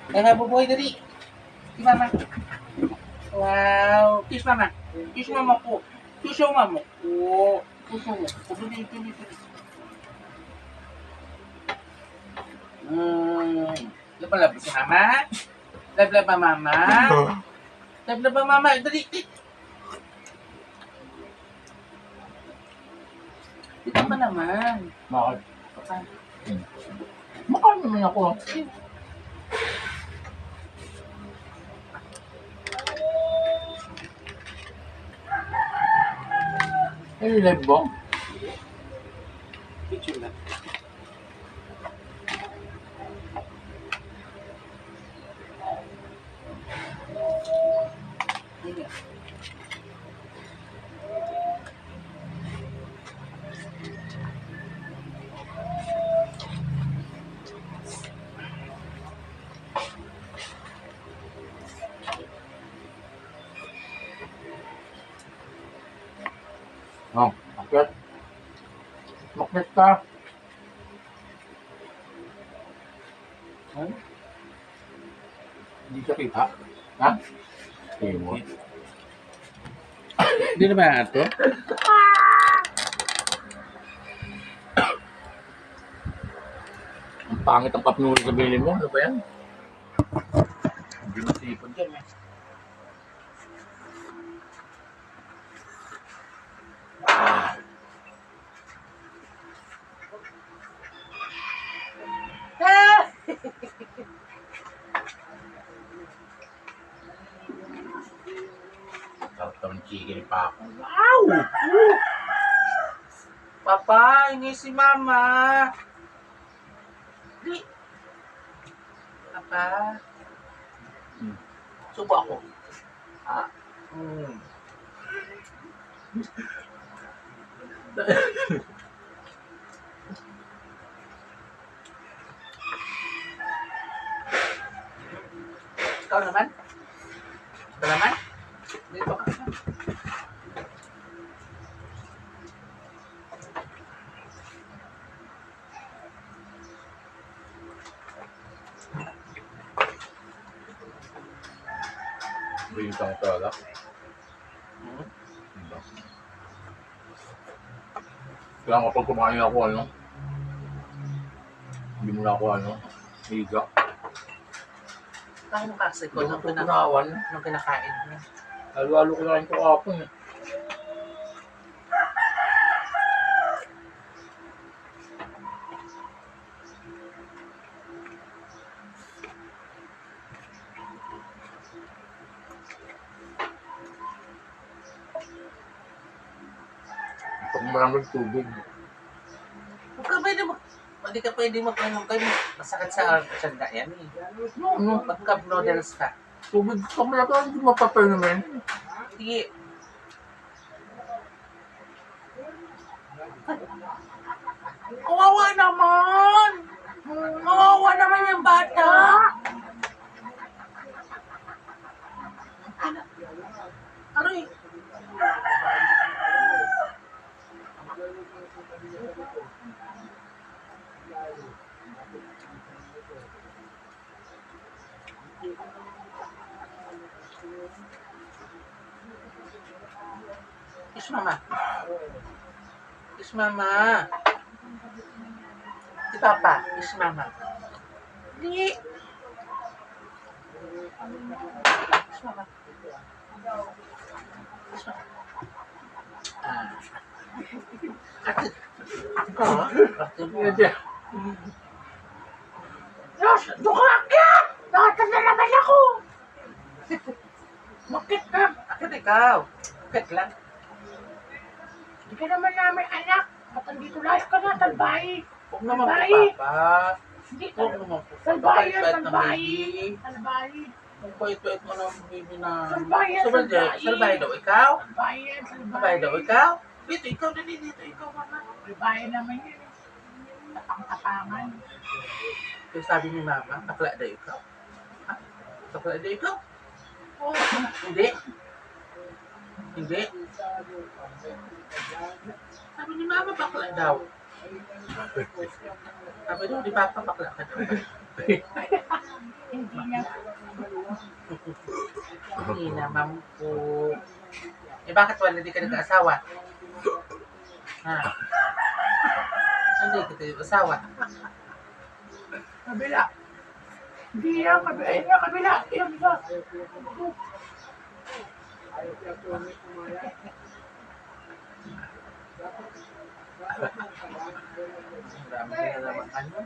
Nangabubuhay dali. Si mama. Wow. Kiss mama. Kiss mama ko. Kiss yung mama ko. Kiss mo. Dali, dali, dali. Laban-laban si mama. Laban ba mama? Laban ba mama? Dali. Dito pa naman. Bakit? Papa. Makain naman ako. Ay, live ba? Picture lang. Ayan. Oh, akyat. Makit ka. Huh? Hindi ka kita. Ha? Ewan. Hindi na ba ito? Ang pangit ang kapnuri sa bilin mo. Ano ba yan? Hindi masipon dyan eh. Sarap naman chicken pa ako. Wow! Papa, ini si mama. Di. Papa. Subo ako. Ah. Ikaw naman? Ikaw naman? Dito ka. Bintang talaga. Kaya kapag kumain ako, ano, hindi mo na ako, ano, higa. Paano kasi ko Hindi nung ko tunawan. kinakain mo? Halo-halo ko na rin ito kapon eh. Pag maraming tubig. Huwag ka pwede mo. Hindi ka pwede magpainom kayo. Masakit sa tiyan yan eh. No. Pagka noodles ka. Tubig ka malaka, hindi mapapay naman. Sige. Kawawa naman! Kawawa naman yung bata! Aroy! Kiss mama. Kiss mama. Si Papa. Kiss mama. Hindi. Kiss mama. Kiss mama. Ah. Ate mo. Diyos, doon ka akyat! Nakata na naman ako! Bakit ka? Akit ikaw. Akit lang. Hindi ka naman namin anak. At andito lahat ka na, talbahi. Huwag naman po, Talbahi. Papa. Hindi, Huwag naman po. talbahi yan, Bait-bait na talbahi. baby. Talbahi. Ang bait-bait mo ng baby na... Salbahe yan, Salbahe salbahe. daw ikaw? Talbahi yan, Salbahe daw ikaw? Dito, ikaw dali dito. Ikaw, mama. Talbahi naman yun. Tapang-tapangan. Yung sabi ni mama, bakla daw ikaw. Ha? Bakla daw ikaw? Oh, Hindi. Hindi. Sabi ni mama, bakla daw. Sabi daw, di Papa, bakla ka daw. Hindi na. Hindi naman po. Eh bakit wala hindi ka nag-asawa? Ha? Hindi ka nag-asawa. Kabila. Hindi yan, kabila. Yan na, kabila. Yan na. Ang dami nyo na naman ano?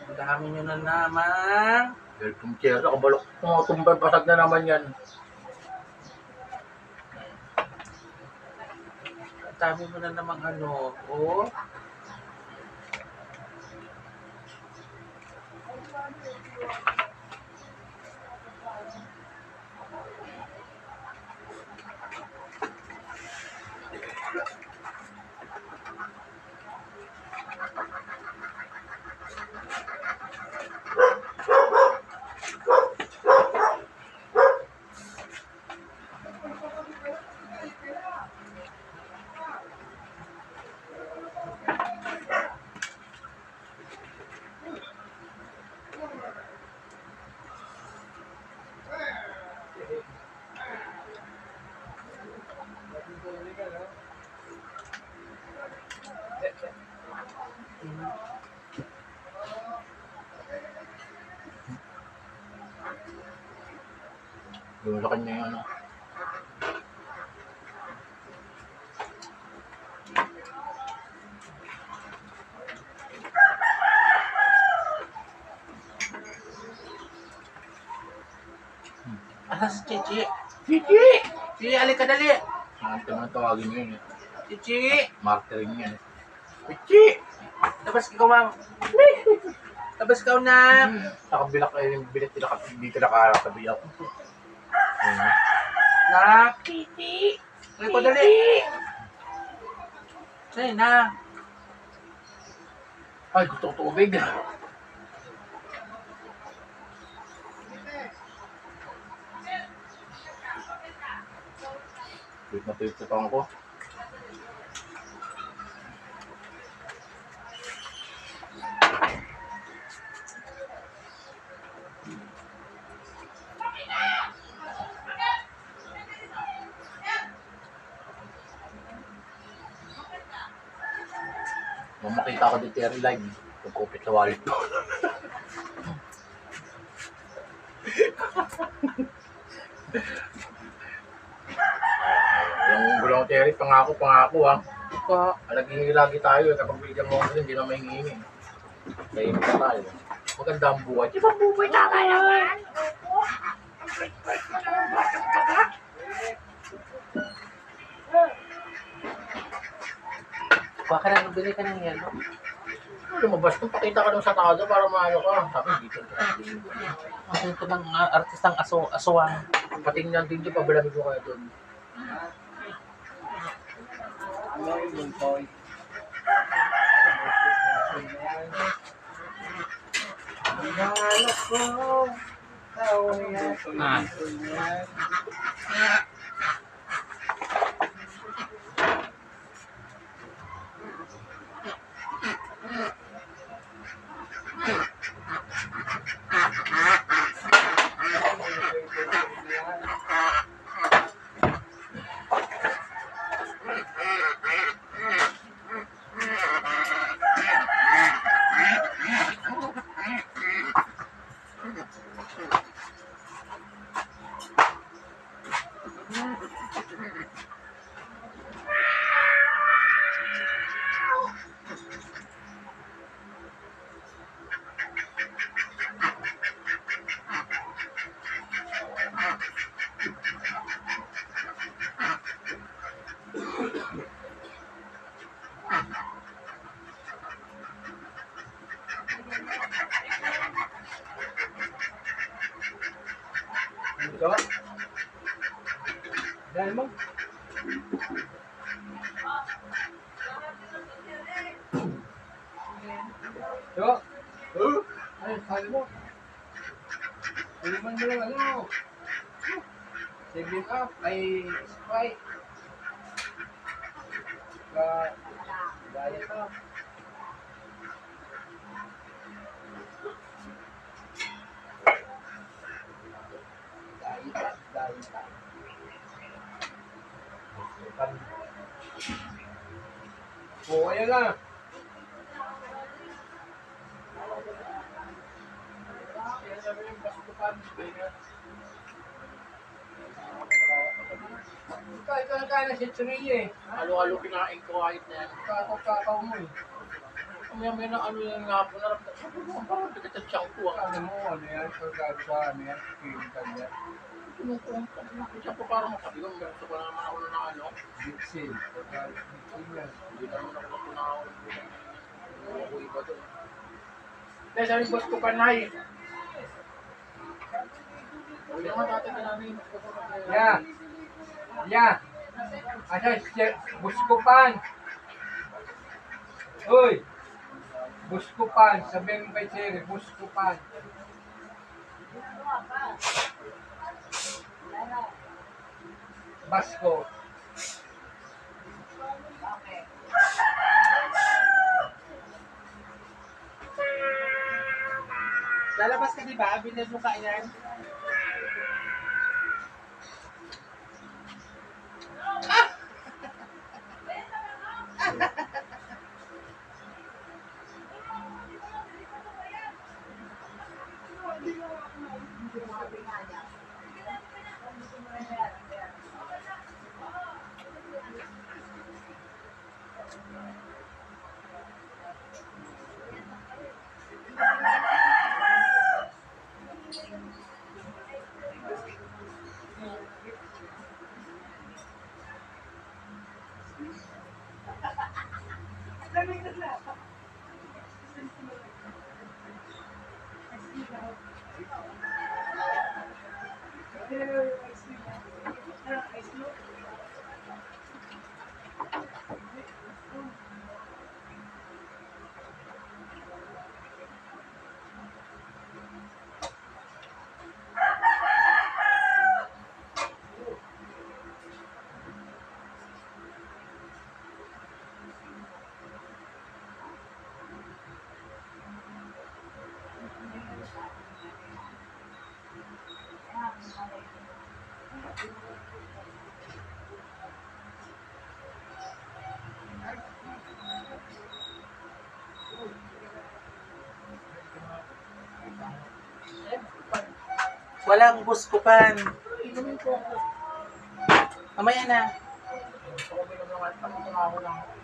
Ang dami nyo na naman. Welcome chair. Kabalok. Tumbay pasag na naman yan. Ang dami mo na naman ano. Oh. Yung sa kanya yung ano. Ah, si Chichi. Chichi! Chichi, alika dali. Ang tinatawagin nyo yun eh. Chichi. Marketing yun eh. Chichi. Labas ikaw, ma'am. Labas ikaw na. Sa kabila kayo yung bilit dito nakaharap sa biyak. Ayun. Nak. Chichi! Alika dali. Sa'yo na. Ay, gusto ko tubig. Wait na tuwid sa tawang ko. Nung makita ko dito yung live, nagkupit sa wallet ko. Yung gulong Terry, pangako ha. Po. Naghingi lagi tayo eh, kapag bigyan mo ako hindi na may hingi. Kaya hindi na tayo. Maganda ang buhay. Di ba buboy tama naman? Oo. Ang bait-bait mo naman batang taga. Kuha ka na, bili ka ng yelo. Lumabas kung pakita ka nung sa tado para maano ka. Sabi dito. Ang ito ng artistang aswang. Patingnan din dito, pabalamig mo kayo doon. Ito? Dahil mo? Ito? Ay, sabi mo. Aliman mo lang ano. 7 up, ay Sprite. Diet up. Ayan na. Ikaw na si Triye. Halo-halo kinain ko kahit na yan. Kakao mo eh. May na ano yung nga po na parang pagkatatsang ko ah. Ano mo, ano yan? Pagkagawa, ano yan? Pintan yan. Siya po parang makabigang. Gusto ko naman ako na ano. Bitsin. Pagkagawa yan. Hindi naman ako nakunaw. Ako iba doon. Dahil sabi boss ko panay. Hindi naman dati ka namin. Ya. Ya. Asa si Buskupan. Uy. Buskupan. Sabihin mo kay Siri, Buskupan. Basko. Lalabas ka di ba? Bilis mo ka yan. Walang buskupan. Mamaya na. Gusto ko bilang naman, ako lang.